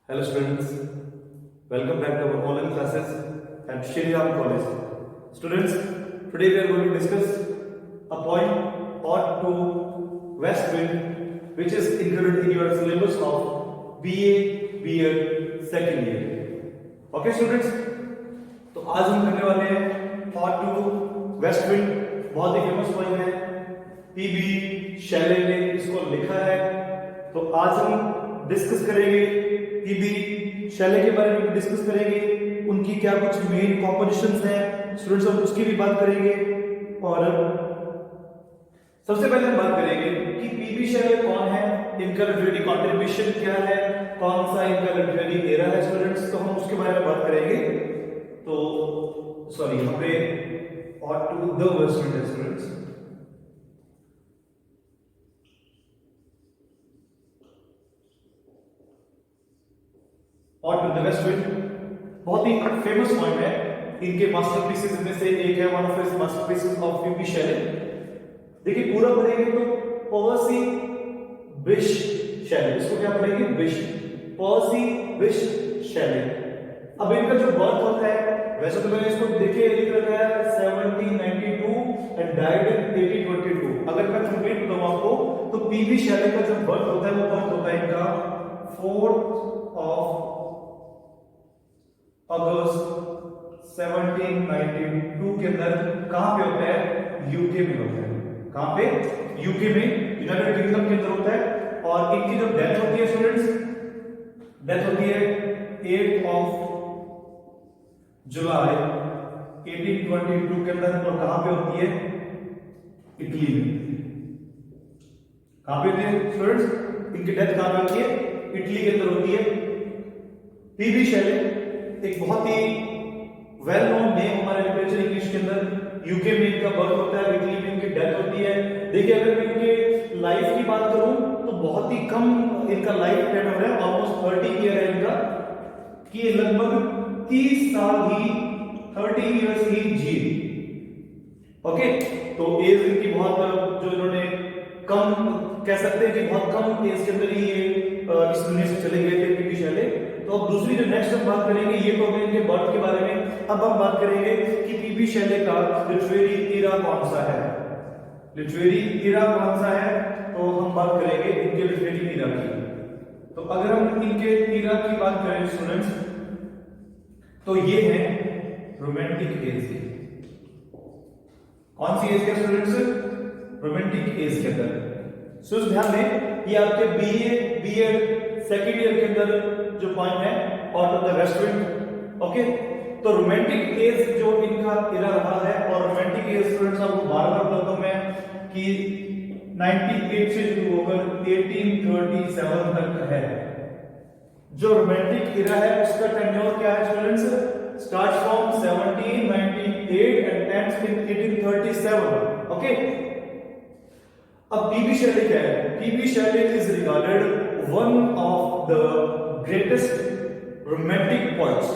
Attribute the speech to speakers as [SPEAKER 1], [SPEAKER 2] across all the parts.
[SPEAKER 1] Hello students, welcome back to our online classes at Shri Ram College. Students, today we are going to discuss a point ought to west wind which is included in your syllabus of BA BEd second year. Okay students, तो आज हम करने वाले हैं ought to west wind, बहुत ही famous point है, PB Shelley ने इसको लिखा है, तो आज हम डिस्कस करेंगे पीबी शैले के बारे में डिस्कस करेंगे, उनकी क्या कुछ मेन कॉम्पोजिशंस हैं स्टूडेंट्स, हम उसकी भी बात करेंगे। और सबसे पहले हम बात करेंगे कि पीबी शैले कौन है, इनका लिटरेरी कंट्रीब्यूशन क्या है, कौन सा इनका लिटरेरी एरा है स्टूडेंट्स, तो हम उसके बारे में बात करेंगे। तो सॉरी, हमें ought to the west wind है स्टूडेंट्स, और द वेस्ट विंड बहुत ही फेमस पॉइंट है, इनके मास्टरपीसेस में से एक है, one of his masterpieces of P B Shelley. देखिए पूरा पढ़ेंगे तो पर्सी बिश शैले, इसको क्या पढ़ेंगे, बिश, पर्सी बिश शैले। अब इनका जो बर्थ होता है, वैसे तो मैंने इसको देखिए लिख रखा है 1792 एंड डाइड इन 1822। अगर मैं कंप्लीट बताऊं आपको तो पीबी शैले का जो बर्थ होता है वो बर्थ होता है इनका 4 अगस्त 1792 के अंदर। कहां पे होता है, यूके में होता है। कहां पे, यूके में, यूनाइटेड किंगडम के अंदर होता है। और इनकी जो डेथ होती है स्टूडेंट्स, डेथ होती है 8 जुलाई 1822 के अंदर। और कहां पे होती है, इटली में। कहां पे होती है स्टूडेंट्स, इनकी डेथ कहां पे होती है, इटली के अंदर होती है। पीबी शैले एक बहुत ही वेल नोन नेम हमारे लिटरेचर इंग्लिश के अंदर। यूके में इनका बर्थ होता है, इटली में इनकी डेथ होती है। देखिए अगर मैं इनके लाइफ की बात करूं तो बहुत ही कम इनका लाइफ टेन्योर है, ऑलमोस्ट 30 ईयर है इनका, कि लगभग 30 साल ही 30 इयर्स ही जी। ओके, तो एज इनकी बहुत, जो इन्होंने कम कह सकते हैं कि बहुत कम एज के अंदर ही ये इस दुनिया से चले गए थे पीबी शैले। तो अब दूसरी जो नेक्स्ट हम बात करेंगे, ये तो इनके बर्थ के बारे में। अब हम बात करेंगे कि पीबी शैले का लिटरेरी इरा कौन सा है, लिटरेरी इरा कौन सा है, तो हम बात करेंगे इनके लिटरेरी इरा की। तो अगर हम इनके इरा की बात करें स्टूडेंट्स, तो ये है रोमांटिक एज की। कौन सी एज के स्टूडेंट्स, रोमांटिक एज के अंदर। सो ध्यान दें, ये आपके बीए बीएड सेकेंड ईयर के अंदर जो पॉइंट है, out of the west wind. Okay, तो रोमांटिक एज जो इनका इरा रहा है, और रोमांटिक एज स्टूडेंट्स आपको बार-बार बताता हूं मैं कि 98 से शुरू होकर 1837 तक है। जो रोमांटिक इरा है उसका टेन्योर क्या है students, starts from 1798 and ends in 1837। Okay, अब पीबी शैले क्या है, PB Shelley is regarded one of the greatest romantic poets.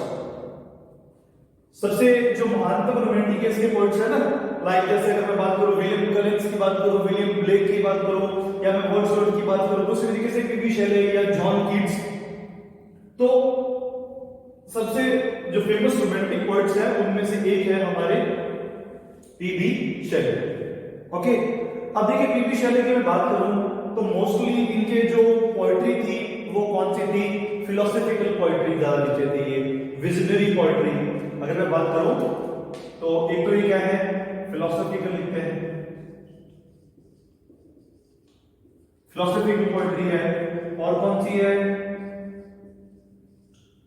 [SPEAKER 1] सबसे जो महानतम रोमांटिक के पोएट्स है ना, लाइक जैसे अगर मैं बात करूं विलियम कलिंस की बात करूं, विलियम ब्लेक की बात करूं, या मैं वर्ड्सवर्थ की बात करूं, दूसरी तरीके से पीबी शैले या जॉन कीट्स। तो सबसे जो फेमस रोमांटिक पोएट्स है उनमें से एक है हमारे पीबी शैले। ओके, अब देखिए पीबी शैले की मैं बात करूं तो मोस्टली इनके जो पोएट्री थी वो कौन सी थी, फिलोसॉफिकल पोएट्री ज्यादा लिखते थे ये, विजनरी पोएट्री। अगर मैं बात करूं तो एक तो ये क्या है, फिलोसॉफिकल लिखते हैं, फिलोसॉफिकल पोएट्री है, और कौन सी है,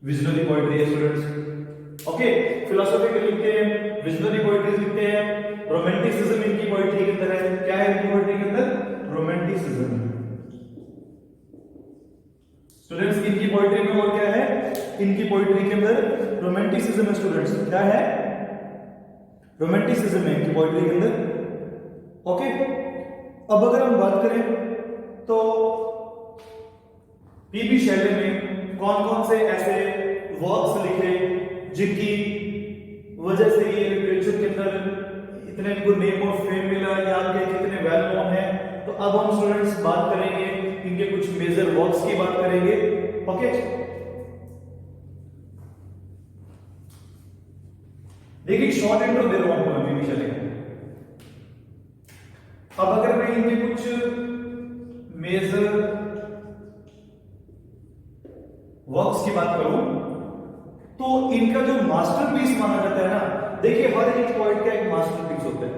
[SPEAKER 1] विजनरी पोएट्री है स्टूडेंट्स। ओके, फिलोसॉफिकल लिखते हैं, विजनरी पोएट्री लिखते हैं, रोमांटिसिज्म इनकी पोएट्री के अंदर है। क्या है इनकी पोएट्री के अंदर, रोमांटिसिज्म। स्टूडेंट्स इनकी पोएट्री में और क्या है, इनकी पोएट्री के अंदर रोमांटिसिज्म है स्टूडेंट्स। क्या है, रोमांटिसिज्म है इनकी पोएट्री के अंदर। ओके, अब अगर हम बात करें तो पीबी शैले में कौन कौन से ऐसे वर्क्स लिखे जिनकी वजह से ये लिटरेचर के अंदर इतने इनको नेम ऑफ फेम मिला, या कितने वेल नोन है। तो अब हम स्टूडेंट्स बात करेंगे इनके कुछ मेजर वर्क्स की बात करेंगे। ओके, शॉर्ट इंट्रो दे रहा हूं आपको पीबी शैले। अब अगर मैं इनके कुछ मेजर वर्क्स की बात करूं तो इनका जो मास्टरपीस माना जाता है ना, देखिए हर एक पोएट का एक मास्टरपीस होता है।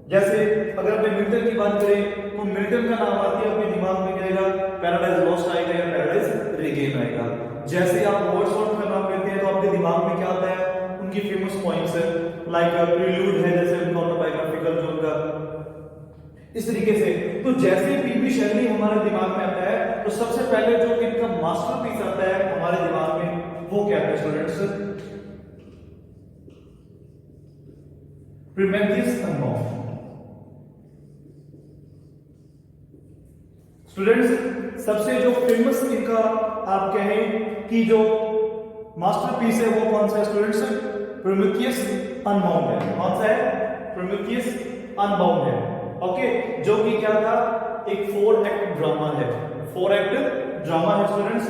[SPEAKER 1] जैसे अगर अपने मिल्टन की बात करें तो मिल्टन का नाम आते ही अपने दिमाग में आएगा पैराडाइज लॉस्ट आएगा या पैराडाइज रीगेन आएगा। जैसे आप वर्ड्सवर्थ का नाम लेते हैं तो आपके दिमाग में क्या आता है, उनकी फेमस पॉइंट्स है, लाइक प्रील्यूड है, जैसे उनका ऑटोबायोग्राफिकल जो उनका इस तरीके से। तो जैसे पीबी शैली हमारे दिमाग में आता है तो सबसे पहले जो इनका मास्टरपीस आता है हमारे दिमाग में वो क्या है स्टूडेंट्स, प्रोमेथियस अनबाउंड। स्टूडेंट्स सबसे जो फेमस इनका आप कहें कि जो मास्टरपीस है वो कौन सा है स्टूडेंट्स, प्रोमेथियस अनबाउंड है। कौन सा है, प्रोमेथियस अनबाउंड है। ओके, जो कि क्या था, एक 4 एक्ट ड्रामा है, 4 एक्ट ड्रामा है स्टूडेंट्स।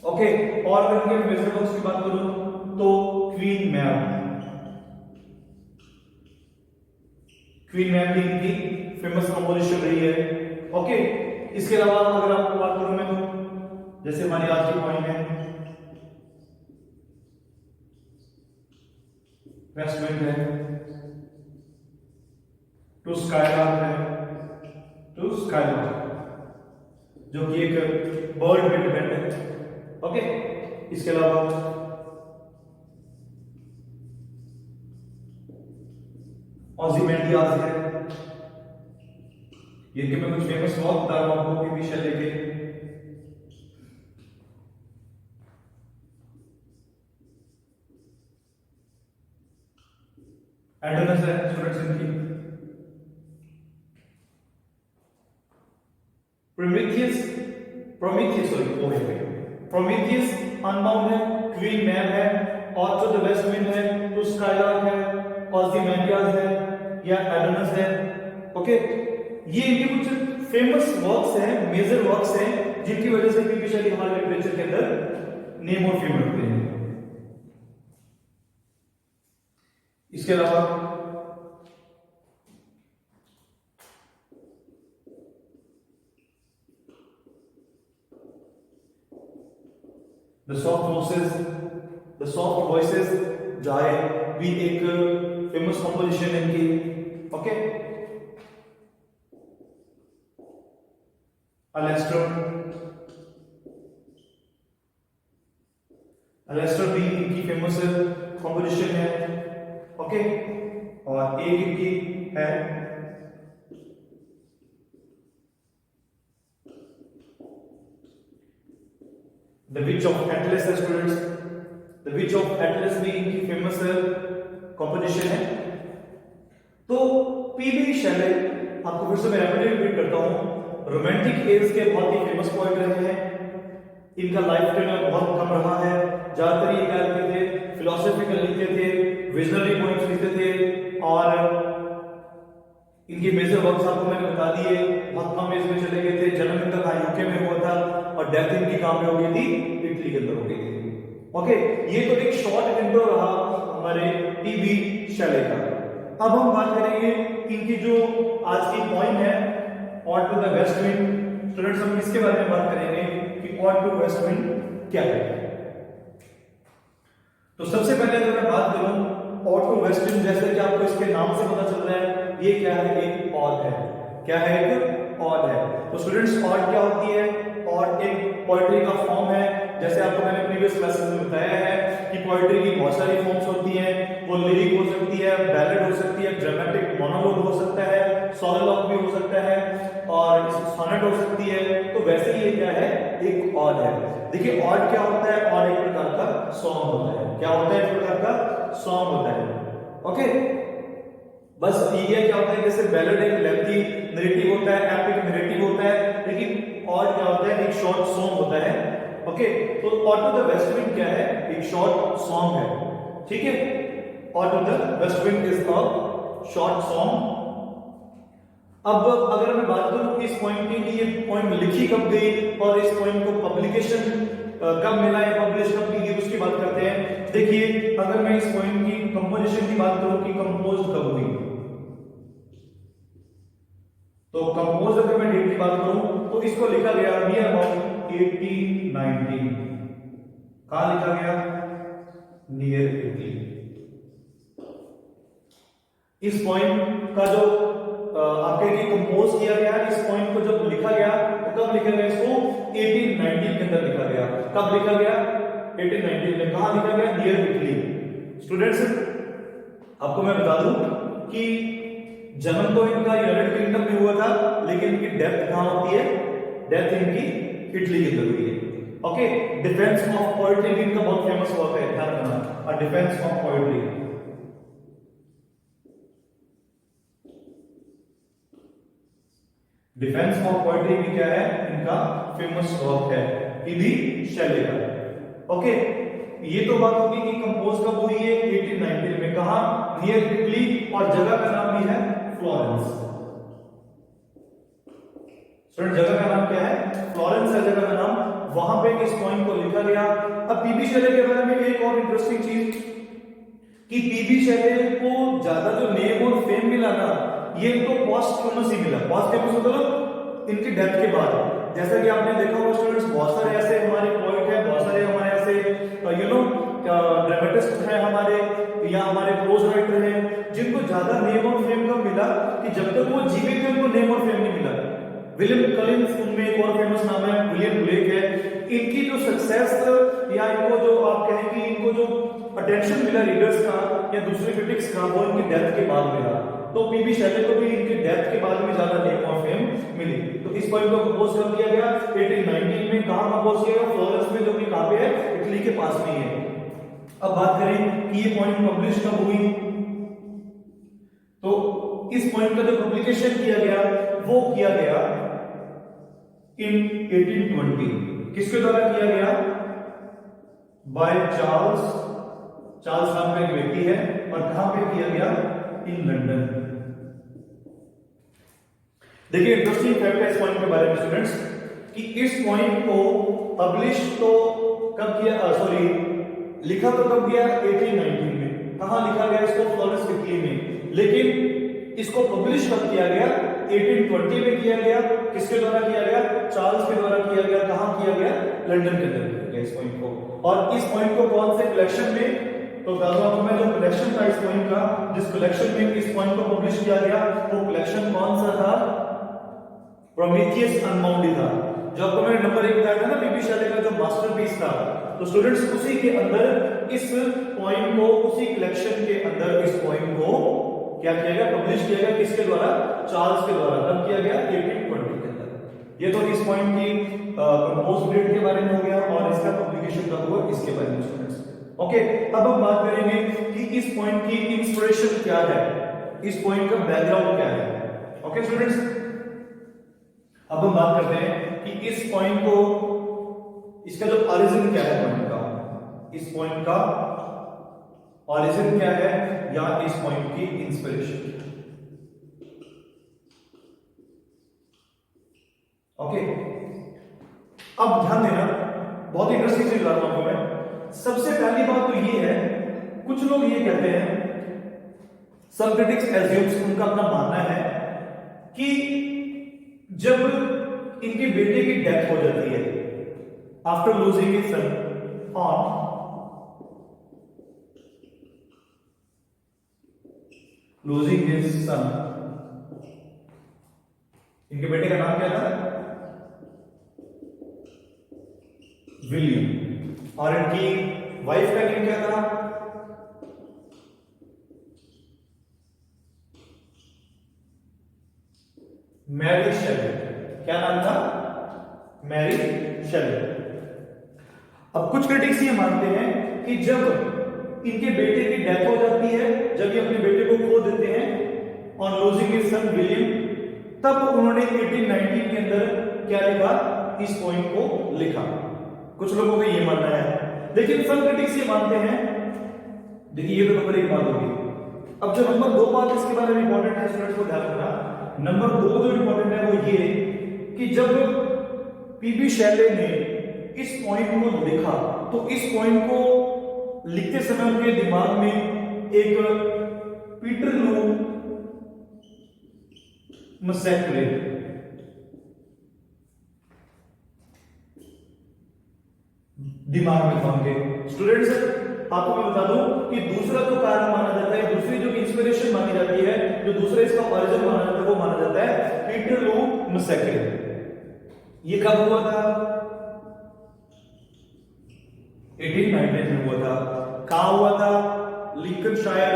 [SPEAKER 1] ओके, और अगर इनके मेजर वर्क्स की बात करूं तो क्वीन मैम भी इनकी फेमस कंपोजिशन रही है। ओके, इसके अलावा अगर आपको बात करूं मैं तो जैसे हमारी आज की पॉइंट है वेस्ट विंड है, टू स्काईलार्क है, टू स्काईलार्क जो कि एक बर्ड विंड बैंड है। ओके, इसके अलावा ओज़िमेंडियास है, ये कि मैं कुछ फेमस वर्क बता रहा हूं आपको पीबी शैली के। एडोनस है स्टूडेंट्स इनकी, प्रोमेथियस अनबाउंड है, क्वीन मैम है, ऑर्च ऑफ द वेस्ट विंड है, टू स्काईलार्क है, ओज़िमेंडियास है या एडोनस है। ओके, ये इनके कुछ फेमस वर्क्स हैं, मेजर वर्क्स हैं, जिनकी वजह से पीबी शैली हमारे लिटरेचर के अंदर नेम और फेम रखते हैं। इसके अलावा द सॉफ्ट वॉइसेस जाए भी एक फेमस कंपोजिशन है इनकी। ओके, अलेस्टर भी इनकी फेमस कंपोजिशन है। ओके, और एक इनकी है द विच ऑफ एटलस है students, the which of Atlas भी इनकी फेमस कंपोजिशन है। तो पीबी शैली, आपको फिर से मैं रिपीट करता हूं, रोमांटिक एज के बहुत ही फेमस पोएट रहे हैं। इनका लाइफ टेन्योर बहुत कम रहा है, ज्यादातर ये क्या लिखते थे, फिलोसॉफिकल लिखते थे, विजनरी पॉइंट्स लिखते थे, और इनके मेजर वर्क्स आपको मैंने बता दिए, बहुत कम एज में चले गए थे। जन्म इनका यूके में हुआ था और डेथ इनकी कहां पे हो गई थी, इटली के अंदर हो गई थी। ओके, ये तो एक शॉर्ट इंट्रो रहा हमारे पीबी शैली का। अब हम बात करेंगे इनकी जो आज की पॉइंट है, ode to the west wind. Students हम इसके बारे में बात करेंगे कि ऑड टू वेस्ट विंड क्या है। तो सबसे पहले अगर मैं बात करूं ऑड टू वेस्ट विंड, जैसे कि आपको इसके नाम से पता चल रहा है, ये क्या है, एक ऑड है। क्या है, एक ऑड है। तो स्टूडेंट्स ऑड क्या होती है, ऑड एक पोएट्री का फॉर्म है। जैसे आपको मैंने प्रीवियस क्लासेस में बताया है कि पोएट्री की बहुत सारी फॉर्म्स होती हैं, वो लिरिक हो सकती है, बैलेड हो सकती है, ड्रामेटिक मोनोलॉग हो सकता है, सोलोलॉग भी हो सकता है, और सोनेट हो सकती है। तो वैसे ही ये क्या है, एक ऑड है। देखिए ऑड क्या होता है, ऑड एक प्रकार का सॉन्ग होता है। क्या होता है, एक प्रकार का सॉन्ग होता है। ओके, बस ये क्या होता है, जैसे बैलेड एक लेंथी नरेटिव होता है, एपिक नरेटिव होता है, लेकिन ऑड क्या होता है, एक शॉर्ट सॉन्ग होता है। ओके, तो ode to the west wind क्या है, एक शॉर्ट सॉन्ग है। ठीक है, ode to the west wind is a short song. अब अगर मैं बात करूं कि इस पॉइंट के लिए पॉइंट लिखी कब गई और इस पॉइंट को पब्लिकेशन कब मिला या पब्लिश कब की गई, उसकी बात करते हैं। देखिए अगर मैं इस पॉइंट की कंपोजिशन की बात करूं कि कंपोज कब हुई, तो कंपोज अगर मैं डेट की बात करूं तो इसको लिखा गया नियर अबाउट 1890। कहां लिखा गया? Near Italy. इस पॉइंट का जो आपके लिए कंपोज किया गया, इस पॉइंट को जब लिखा गया तो कब लिखा गया? इसको 1890 के अंदर लिखा गया। कब लिखा गया? 1890 में। कहां लिखा गया? Near Italy. स्टूडेंट्स आपको मैं बता दूं कि जन्म तो इनका यूनाइटेड किंगडम में हुआ था, लेकिन इनकी डेथ कहां होती है? डेथ इनकी इटली के अंदर हुई है। ओके, डिफेंस ऑफ पोएट्री भी इनका बहुत फेमस हुआ है, ध्यान रखना। A defence of poetry, defence of poetry भी क्या है? इनका फेमस वर्क है पीबी शैले का। ओके, ये तो बात होगी कि कंपोज कब हुई है? 1890 में। कहा? नियर इटली, और जगह का नाम भी है फ्लोरेंस। स्टूडेंट जगह का नाम क्या है? फ्लोरेंस है जगह का नाम। वहां पे इस पॉइंट को लिखा गया। अब पीबी शैले के बारे में एक और इंटरेस्टिंग चीज कि पीबी शैले को ज्यादा जो नेम और फेम मिला ना, ये इनको पॉस्टह्यूमस ही मिला। पॉस्टह्यूमस मतलब इनकी डेथ के बाद। जैसा कि आपने देखा होगा स्टूडेंट्स, बहुत सारे ऐसे हमारे पोएट हैं, बहुत सारे हमारे ऐसे ड्रामेटिस्ट हैं हमारे, या हमारे प्रोज राइटर हैं, जिनको ज्यादा नेम और फेम कब मिला? कि जब तक वो जीवित थे उनको नेम और फेम नहीं मिला। विलियम कलिंस उनमें एक और फेमस नाम है, विलियम ब्लेक है। इनकी जो सक्सेस या इनको जो आप कहें कि इनको जो अटेंशन मिला रीडर्स का या दूसरे क्रिटिक्स का, वो इनकी डेथ के बाद मिला। तो पीबी शैले को भी इनकी डेथ के बाद में ज्यादा नेम और फेम मिली। तो इस पॉइंट को कंपोज कर दिया गया 1819 में। कहां कंपोज किया गया? फ्लोरेंस में, जो कि कहां पे है? इटली के पास में ही है। अब बात करें कि ये पॉइंट पब्लिश कब हुई, तो इस पॉइंट का जो पब्लिकेशन किया गया वो किया गया इन 1820। किसके द्वारा किया गया? बाय चार्ल्स नाम का एक व्यक्ति है। और कहां पे किया गया? In London. देखिए इंटरेस्टिंग फैक्ट है इस पॉइंट के बारे में स्टूडेंट्स, कि इस पॉइंट को पब्लिश तो कब किया, सॉरी लिखा तो कब गया? 1819 में। कहां लिखा गया इसको? फ्लोरेंस इटली में। लेकिन इसको पब्लिश कब किया गया? 1820 में किया गया। किसके द्वारा किया गया? चार्ल्स के द्वारा किया गया। कहां किया गया? लंदन के अंदर किया गया इस पॉइंट को। और इस पॉइंट को कौन से कलेक्शन में? तो आपको मैं जो कलेक्शन था इस पॉइंट का, जिस कलेक्शन में इस पॉइंट को पब्लिश किया गया, वो कलेक्शन कौन सा था? प्रोमेथियस अनबाउंड था। जो आपको मैंने नंबर 1 बताया था ना, पीबी शैले का जो मास्टरपीस था। तो स्टूडेंट्स उसी के अंदर इस पॉइंट को, उसी कलेक्शन के अंदर इस पॉइंट को क्या किया गया? पब्लिश किया गया। किसके द्वारा? चार्ल्स के द्वारा। कब किया गया? 1820 के अंदर। ये तो इस पॉइंट की कंपोज डेट के बारे में हो गया, और इसका पब्लिकेशन कब हुआ इसके बारे में स्टूडेंट्स। ओके, अब हम बात करेंगे कि इस पॉइंट की इंस्पिरेशन क्या है, इस पॉइंट का बैकग्राउंड क्या है। ओके स्टूडेंट्स, अब हम बात करते हैं कि इस पॉइंट को, इसका जो ओरिजिन क्या है पॉइंट का, इस पॉइंट का ओरिजिन क्या है, या इस पॉइंट की इंस्पिरेशन। ओके, अब ध्यान देना, बहुत इंटरेस्टिंग चीज बता रहा हूं आपको मैं। सबसे पहली बात तो ये है, कुछ लोग ये कहते हैं, सम क्रिटिक्स एज्यूम्स, उनका अपना मानना है कि जब इनके बेटे की डेथ हो जाती है, after losing his son on losing his son, इनके बेटे का नाम क्या था? विलियम। और इनकी वाइफ का नेम क्या था? मैरी शेले। क्या नाम था? मैरी शेले। अब कुछ क्रिटिक्स ये मानते हैं कि जब इनके बेटे की डेथ हो जाती है, जब ये अपने बेटे को खो देते हैं on losing his son William, तब उन्होंने 1819 के अंदर क्या लिखा? इस पॉइंट को लिखा। कुछ लोगों का ये मानना है, लेकिन सब क्रिटिक्स ये मानते हैं, देखिए ये तो नंबर 1 बात होगी। अब जो नंबर 2 बात इसके बारे में इंपॉर्टेंट है स्टूडेंट्स को ध्यान रखना। नंबर 2 जो इंपॉर्टेंट है वो ये कि जब पीबी शैले ने इस पॉइंट को लिखा, तो इस पॉइंट को लिखते समय उनके दिमाग में एक पीटरलू मैसेक्रे दिमाग में था उनके। स्टूडेंट्स, आपको मैं बता दूं कि दूसरा जो कारण माना जाता है, दूसरी जो इंस्पिरेशन मानी जाती है, जो दूसरा इसका ओरिजिन माना जाता है, वो माना जाता है पीटरलू मैसेक्रे। ये कब हुआ था? 1819 में हुआ था। कहां हुआ था? लिंकनशायर,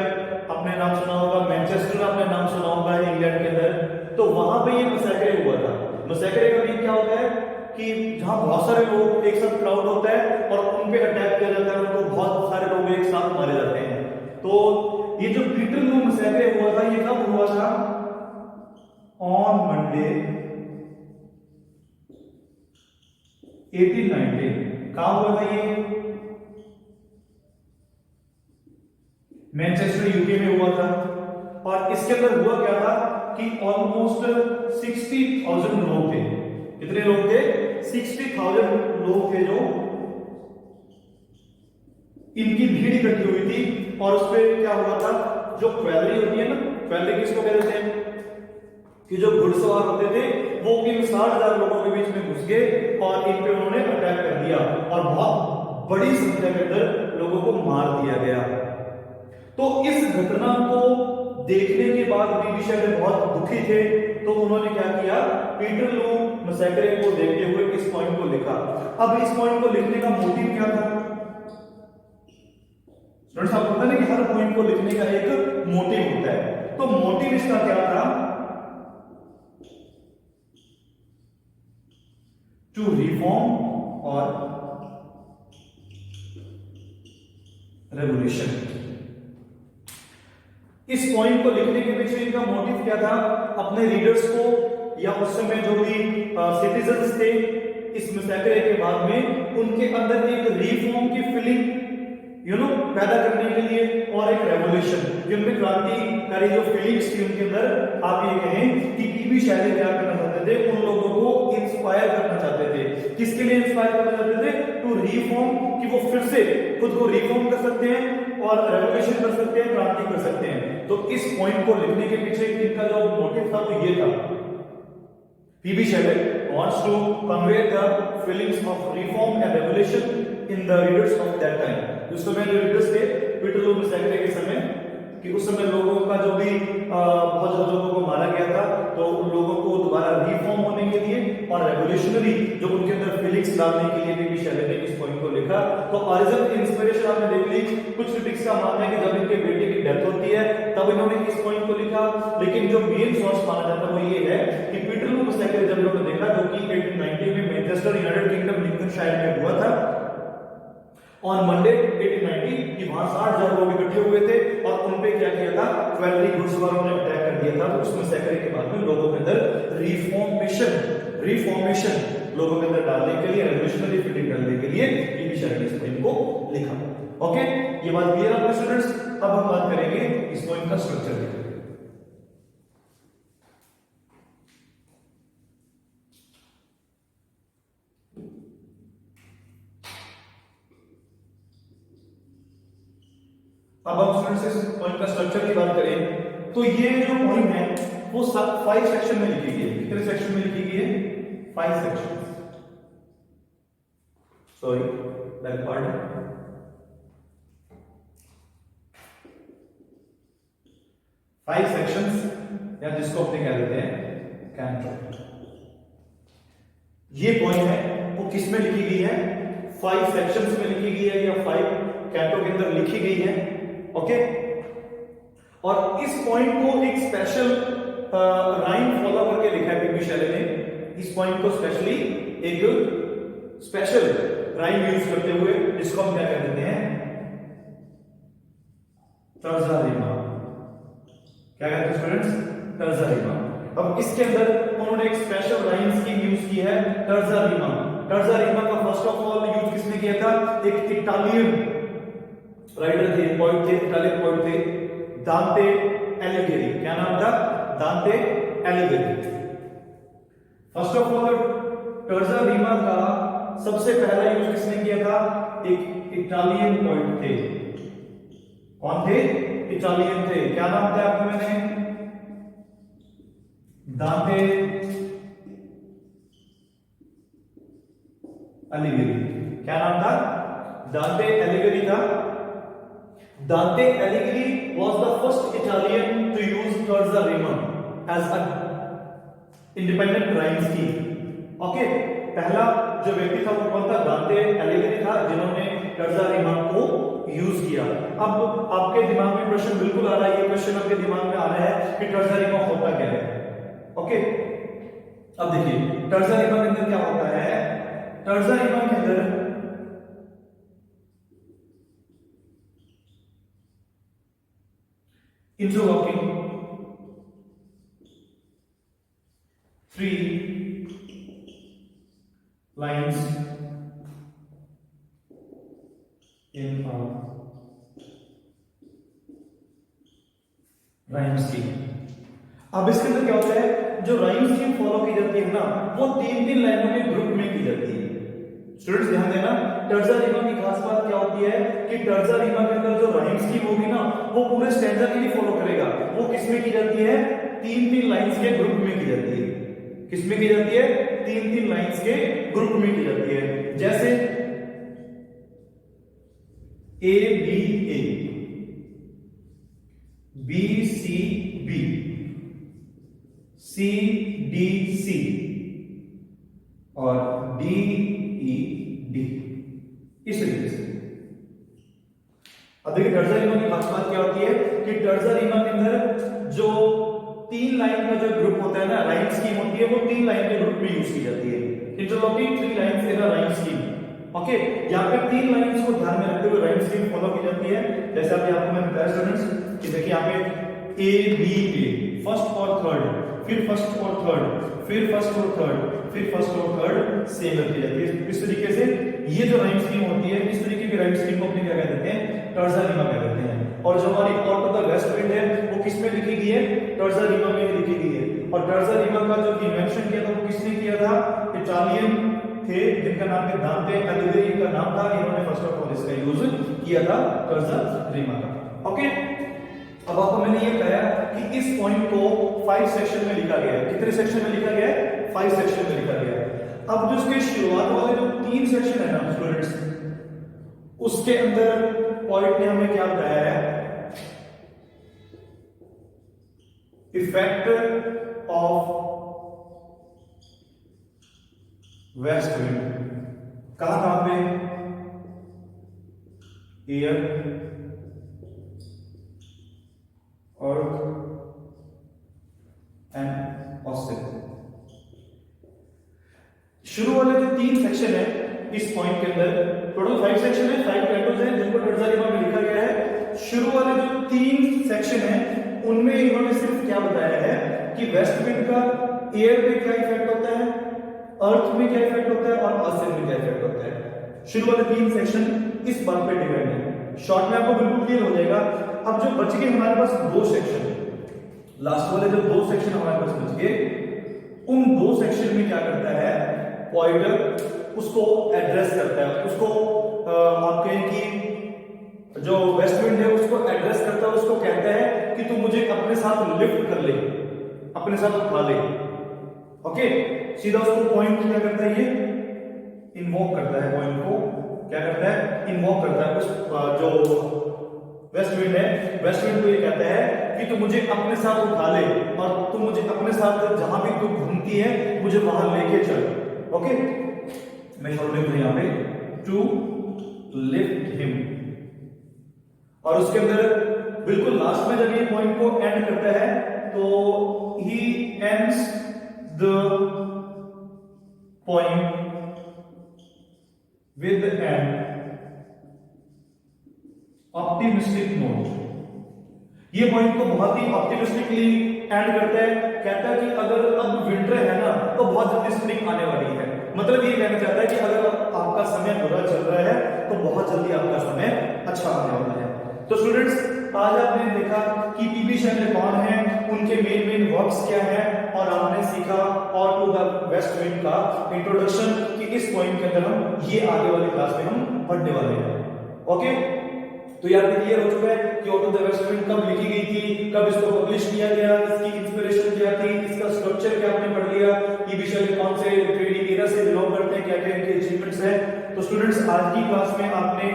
[SPEAKER 1] आपने नाम सुना होगा, मैनचेस्टर आपने नाम सुना होगा इंग्लैंड के अंदर। तो वहां पे ये मैसेक्रे हुआ था। मैसेक्रे का मीन क्या होता है कि जहां बहुत सारे लोग एक साथ क्राउड होता है और उन पे अटैक किया जाता है, उनको बहुत सारे लोग एक साथ मारे जाते हैं। तो ये जो पीटरलू मैसेक्रे हुआ था, ये कब हुआ था? On Monday 1819। कहां हुआ था ये? मैनचेस्टर यूके में हुआ था। और इसके अंदर हुआ क्या था कि ऑलमोस्ट 60,000 लोग थे। कितने लोग थे? 60,000 लोग थे जो इनकी भीड़ इकट्ठी हुई थी। और उस पर क्या हुआ था? जो क्वेलरी होती है ना, क्वेलरी किसको कहते हैं? कि जो घुड़सवार होते थे वो इन 60,000 लोगों के बीच में घुस गए और इन पे उन्होंने अटैक कर दिया और बहुत बड़ी संख्या के अंदर लोगों को मार दिया गया। तो इस घटना को देखने के बाद ब्रिटिश बहुत दुखी थे। तो उन्होंने क्या किया? पीटरलू मैसेक्रे को देखते हुए इस पॉइंट को लिखा। अब इस पॉइंट को लिखने का मोटिव क्या था? स्टूडेंट्स, आपको पता है कि हर पॉइंट को लिखने का एक मोटिव होता है। तो मोटिव इसका क्या था? टू रिफॉर्म और रेवोल्यूशन। इस पॉइंट को लिखने के पीछे इनका मोटिव क्या था? अपने रीडर्स को या उस समय जो भी सिटीजन्स थे इस मैसेक्रे के बाद में, उनके अंदर एक रिफॉर्म की फीलिंग पैदा करने के लिए और एक रेवोल्यूशन, जिनमें क्रांतिकारी जो फीलिंग्स थी उनके अंदर, आप ये कहें कि पीबी शैले क्या करना चाहते थे? उन लोगों को इंस्पायर करना चाहते थे। किसके लिए इंस्पायर करना चाहते थे? टू रिफॉर्म, कि वो फिर से खुद को रिफॉर्म कर सकते हैं और रेवोल्यूशन कर सकते हैं, क्रांति कर सकते हैं। तो इस पॉइंट को लिखने के पीछे इनका जो मोटिव था वो ये था। PB Shelley wants to convey the feelings of reform and revolution in the readers of that time. उस समय जो रीडर्स थे पीटरलू मैसेक्रे के समय, कि उस समय लोगों का जो भी बहुत ज्यादा लोगों को मारा गया था, तो उन लोगों को दोबारा रिफॉर्म होने के लिए और रेवोल्यूशनरी जो उनके अंदर फीलिंग्स डालने के लिए पीबी शैले ने इस पॉइंट को लिखा। तो ओरिजिनल इंस्पिरेशन आपने देख ली। कुछ क्रिटिक्स का मानना है कि जब इनके बेटे की डेथ होती है तब इन्होंने इस पॉइंट को लिखा, लेकिन जो मेन सोर्स माना जाता है वो ये है कि पीटरलू मैसेक्रे जब इन्होंने देखा, जो कि 1890 में मैनचेस्टर यूनाइटेड किंगडम लिंकनशायर में हुआ था ऑन मंडे 1890, कि वहां 60,000 लोग इकट्ठे हुए थे और उन पे क्या किया था? क्वेलरी घुड़सवारों ने अटैक कर दिया था। तो उस मैसेक्रे के बाद में लोगों के अंदर रिफॉर्मेशन लोगों के अंदर डालने के लिए, रेवोल्यूशनरी फीलिंग डालने के लिए पीबी शैले ने इस पॉइंट को लिखा। ओके, ये बात क्लियर आपको स्टूडेंट्स? अब हम बात करेंगे इस पॉइंट का स्ट्रक्चर की। अब हम स्टूडेंट्स इस पॉइंट का स्ट्रक्चर की बात करें तो ये जो पॉइंट है वो 5 सेक्शन में लिखी गई है। कितने सेक्शन में लिखी गई है? 5 section. Sorry, back part. 5 sections, या जिसको अपने कह देते हैं कैंटो। ये पॉइंट है वो किस में लिखी गई है? 5 सेक्शंस में लिखी गई है या 5 कैंटो के अंदर लिखी गई है। ओके, और इस पॉइंट को एक स्पेशल राइम फॉलो करके लिखा है पीबी शैले ने। इस पॉइंट को स्पेशली एक स्पेशल राइम यूज करते हुए, जिसको हम क्या कह देते हैं? तर्जा रीमा। क्या कहते हैं स्टूडेंट्स? तर्जा रीमा। अब इसके अंदर उन्होंने एक स्पेशल राइम स्कीम यूज की है, तर्जा रीमा। तर्जा रीमा का फर्स्ट ऑफ ऑल यूज किसने किया था? एक इटालियन राइटर थे, पोएट थे, इटालियन पोएट थे, दांते एलिगेरी। क्या नाम था? दांते एलिगेरी। फर्स्ट ऑफ ऑल तर्जा रीमा का सबसे पहला यूज किसने किया था? एक इटालियन पोएट थे कौन थे? इटालियन थे। क्या नाम था आपको मैंने? दांते अलिगरी। क्या नाम था? दांते अलिगरी था। दांते अलिगरी was the first Italian to use terza rima as a independent rhyme scheme. Okay, पहला जो व्यक्ति था वो कौन था? दांते अलिगरी था, जिन्होंने टर्जा रिमा को यूज किया। अब आपके दिमाग में प्रश्न बिल्कुल आ रहा है, ये क्वेश्चन आपके दिमाग में आ रहा है कि टर्जा रिमा होता क्या है। ओके, अब देखिए टर्जा रिमा के अंदर क्या होता है। टर्जा रिमा के अंदर interlocking three lines in a rhyme scheme। अब इसके अंदर क्या होता है, जो राइम स्कीम फॉलो की जाती है ना, वो तीन तीन लाइनों के ग्रुप में की जाती है। स्टूडेंट्स ध्यान देना, टर्जा रिमा की खास बात क्या होती है कि टर्जा रिमा के अंदर जो राइम स्कीम होगी ना, वो पूरे स्टैंजा के लिए फॉलो करेगा। वो किसमें की जाती है? तीन तीन लाइंस के ग्रुप में की जाती है। किसमें की जाती है? तीन तीन लाइंस के ग्रुप में की जाती है। जैसे A B A, B C B, C D C और डी ई डी, इस तरीके से। अब देखिए टर्जा रिमा की खास बात क्या होती है कि टर्जा रिमा के अंदर जो तीन लाइन का जो ग्रुप होता है ना, राइम स्कीम होती है, वो तीन लाइन के ग्रुप में यूज की जाती है। Interlocking three lines in a rhyme scheme. Okay, यहाँ पे तीन लाइंस को ध्यान में रखते हुए राइम स्कीम फॉलो की जाती है। जैसे अभी आपको मैं बताया स्टूडेंट्स कि देखिए यहाँ पे ए बी ए, फर्स्ट और थर्ड, फिर फर्स्ट और थर्ड, फिर फर्स्ट और थर्ड, फिर फर्स्ट और थर्ड सेम रखी जाती है। इस तरीके से ये जो राइम स्कीम होती है, इस तरीके की राइम स्कीम को अपने क्या कहते हैं? टर्जा रिमा कहते हैं। और जो हमारी art of the west wind है, वो किसमें लिखी गई है? टर्जा रिमा में लिखी गई है। और टर्जा रिमा का जो इन्वेंशन किया था वो किसने किया था? इटालियन थे, जिनका नाम है दांते अलिगरी, इनका नाम था। इन्होंने फर्स्ट ऑफ ऑल इसका यूज किया था टर्जा रिमा का। ओके, अब आपको मैंने ये बताया कि इस पॉइंट को 5 सेक्शन में लिखा गया है। कितने सेक्शन में लिखा गया है? 5 सेक्शन में लिखा गया है। अब जो इसके शुरुआत वाले जो 3 सेक्शन है ना स्टूडेंट्स, उसके अंदर पॉइंट ने हमें क्या बताया है? Effect of west wind. कहां पे? Air, earth and ऑस्टेन। शुरू वाले जो 3 सेक्शन है इस पॉइंट के अंदर, टोटल 5 सेक्शन है, 5 कैटोज हैं जिनको टर्जा रिमा में लिखा गया है। शुरू वाले जो 3 सेक्शन है उनमें इन्होंने सिर्फ क्या बताया है कि वेस्ट विंड का एयर पे क्या इफेक्ट होता है, अर्थ में क्या इफेक्ट होता है और ऑस्टेन में क्या इफेक्ट होता है। शुरू वाले 3 सेक्शन इस बात पे डिपेंड है। शॉर्ट में आपको बिल्कुल क्लियर हो जाएगा। अब जो बच गए हमारे पास 2 सेक्शन, लास्ट वाले जो 2 सेक्शन हमारे पास बच गए, उन 2 सेक्शन में क्या करता है पॉइंटर? उसको एड्रेस करता है, उसको आप कहें कि जो वेस्ट विंड है उसको एड्रेस करता है, उसको कहता है कि तू मुझे अपने साथ लिफ्ट कर ले, अपने साथ उठा ले। ओके, सीधा उसको पॉइंट क्या करता है? ये इन्वोक करता है, पॉइंट को क्या करता है? इन्वोक करता है। उस जो वेस्ट विंड है, वेस्ट विंड को ये कहता है कि तू मुझे अपने साथ उठा ले और तू मुझे अपने साथ जहां भी तू घूमती है मुझे वहां लेके चल। ओके, मैं छोड़ लिख यहां पे टू लिफ्ट हिम। और उसके अंदर बिल्कुल लास्ट में जब ये पॉइंट को एंड करता है तो he ends the point with an optimistic note. ये पॉइंट को बहुत ही ऑप्टिमिस्टिकली एंड करता है। कहता है कि अगर अब विंटर है ना तो बहुत जल्दी स्प्रिंग आने वाली है। मतलब ये कहना चाहता है कि अगर आपका समय बुरा चल रहा है तो बहुत जल्दी आपका समय अच्छा आने वाला है। तो स्टूडेंट्स, आज आपने देखा कि पीबी शैले कौन है, उनके मेन वर्क्स क्या है, और आपने सीखा और टू द वेस्ट विंड का इंट्रोडक्शन कि इस पॉइंट के अंदर हम ये आगे वाली क्लास में हम पढ़ने वाले हैं। ओके, तो ये आपको क्लियर हो चुका है कि ऑटो द वेस्टलैंड कब लिखी गई थी, कब इसको पब्लिश किया गया, इसकी इंस्पिरेशन क्या थी, इसका स्ट्रक्चर क्या आपने पढ़ लिया, पीबी शेले कौन से ट्रेडिंग एरा से बिलोंग करते हैं, क्या क्या इनके अचीवमेंट्स हैं। तो स्टूडेंट्स आज की क्लास में आपने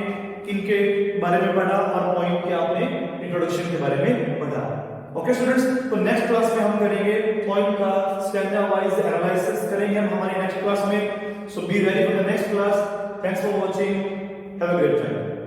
[SPEAKER 1] इनके बारे में पढ़ा और पॉइंट के आपने इंट्रोडक्शन के बारे में पढ़ा। ओके स्टूडेंट्स, तो नेक्स्ट क्लास में हम करेंगे पॉइंट का स्टैंडर्ड वाइज एनालिसिस करेंगे हम हमारी नेक्स्ट क्लास में। So be ready for the next class. Thanks for watching, have a great time.